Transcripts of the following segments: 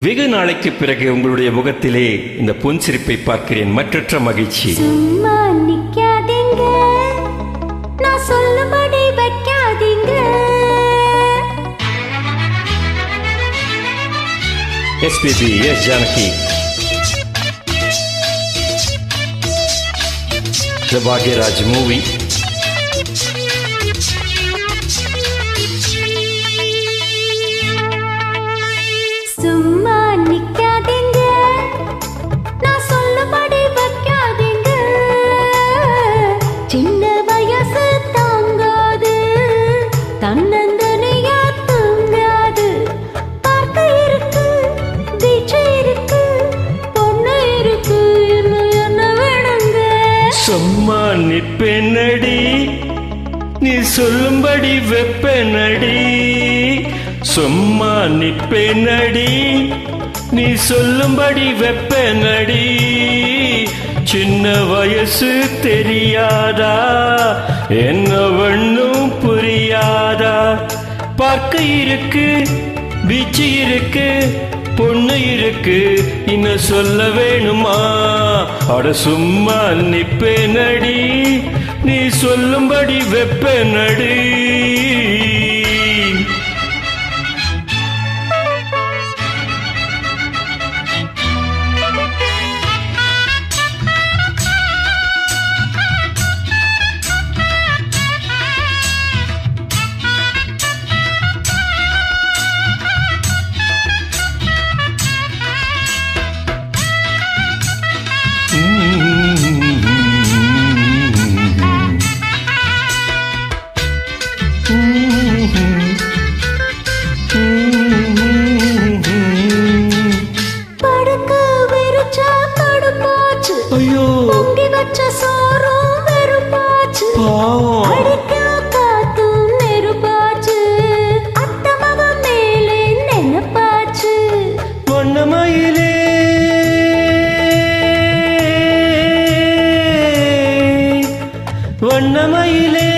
வெகு நாளைக்கு பிறகு உங்களுடைய முகத்திலே இந்த பொன் சிரிப்பை பார்க்கிறேன். மற்றற்ற மகிழ்ச்சி. சும்மா நிக்காதீங்க, நான் சொல்லும்படி வைக்காதீங்க. SPB, S. Janaki. The Bhagyaraj movie. சும்மா நிக்காதீங்க, நான் சொல்லும்படி வைக்காதீங்க. சின்ன வயசு தாங்காது, தன்னந்தனியா தூங்காது. பார்க்க இருக்கு, பீச்சு இருக்கு, பொண்ணு இருக்கு, இன்னும் என்ன வேணுங்க? சும்மா நிப்பேனடி, நீ சொல்லும்படி வெப்பேனடி. சும்மா நிப்பேனடி, நீ சொல்லும்படி வெப்பேனடி. சின்ன வயசு தெரியாதா, என்ன ஒண்ணும் புரியாதா. பார்க்க இருக்கு, பீச்சு இருக்கு, பொண்ணு இருக்கு, இன்னும் சொல்ல வேணுமா? அட சும்மா நிப்பேனடி, நீ சொல்லும்படி வெப்பேனடி. படுக்க விரிச்சா தடுப்பாச்சு, ஐயோ பொங்கி வச்ச சோறும் வெறுப்பாச்சு. பாவம். அடிக்க காத்தும் நெருப்பாச்சு, அத்த மகன் மேலே நெனப்பாச்சு. வண்ணமயிலே வண்ணமயிலே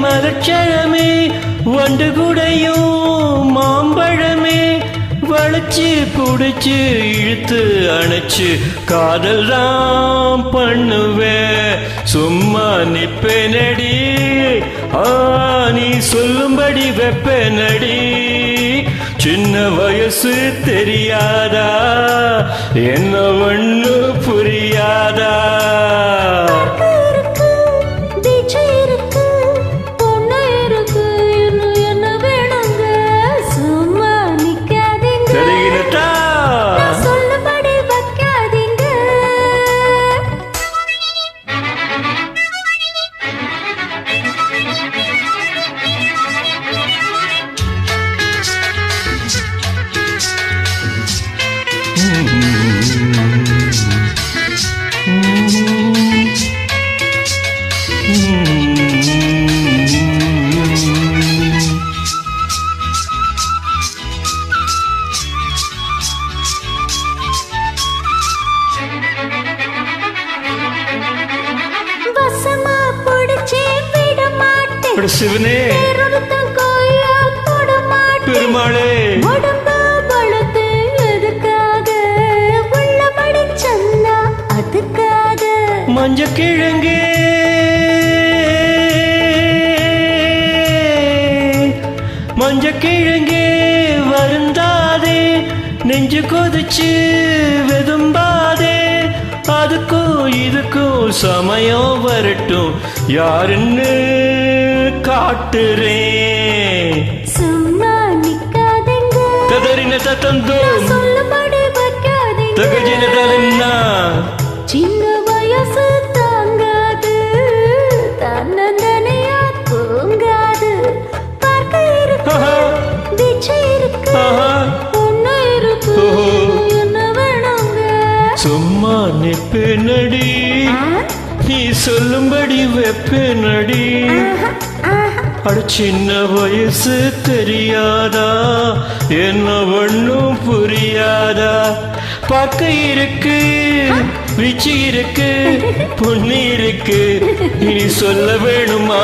மலச்சழமே, வண்டு குடையும் மாம்பழமே, வளைச்சு புடிச்சு இழுத்து அணைச்சு காதல் தான் பண்ணுவேன். சும்மா நிப்பேனடி, நீ சொல்லும்படி வெப்பேனடி. சின்ன வயசு தெரியாதா, என்ன ஒண்ணு புரியாதா. இருக்கு, பீச்சு இருக்கு, பொண்ணு இருக்கு, இன்னும் என்ன வேணுங்க? சும்மா நிக்காதீங்க, தெரிகிறதா? நான் சொல்லும்படி வைக்காதீங்க. வசமா பிடிச்சே விட மாட்டேன், சிவனே, பேரொருத்தன் கோயிலா தொட மாட்டேன். பெருமாளே, உடம்ப வளர்த்து எதுக்காக, உள்ளபடி சொன்னா அதுக்காக. மஞ்ச கிழங்கே, மஞ்ச கிழங்கே வருந்தாதே, நெஞ்சு கொதிச்சு வெதும்பாதே. அதுக்கும் இதுக்கும் சமயம் வரட்டும், யாருன்னு காட்டுறேன். சும்மா நிக்காதீங்க, ததறின தத்தந்தோம் சொல்லும்படி வைக்காதீங்க. தகஜின தலின்னா சின்ன வயசு தாங்காது, தன்னந்தனியா தூங்காது. பார்க்க இருக்கு, பீச்சு இருக்கு, பொண்ணு இருக்கு, என்ன வேணுங்க? சும்மா நிப்பேனடி, நீ சொல்லும்படி வெப்பேனடி. அட சின்ன வயசு தெரியாதா, என்ன ஒண்ணும் புரியாதா. பார்க்க இருக்கு, வீச்சு இருக்கு, பொண்ணு இருக்கு, நீ சொல்ல வேணுமா?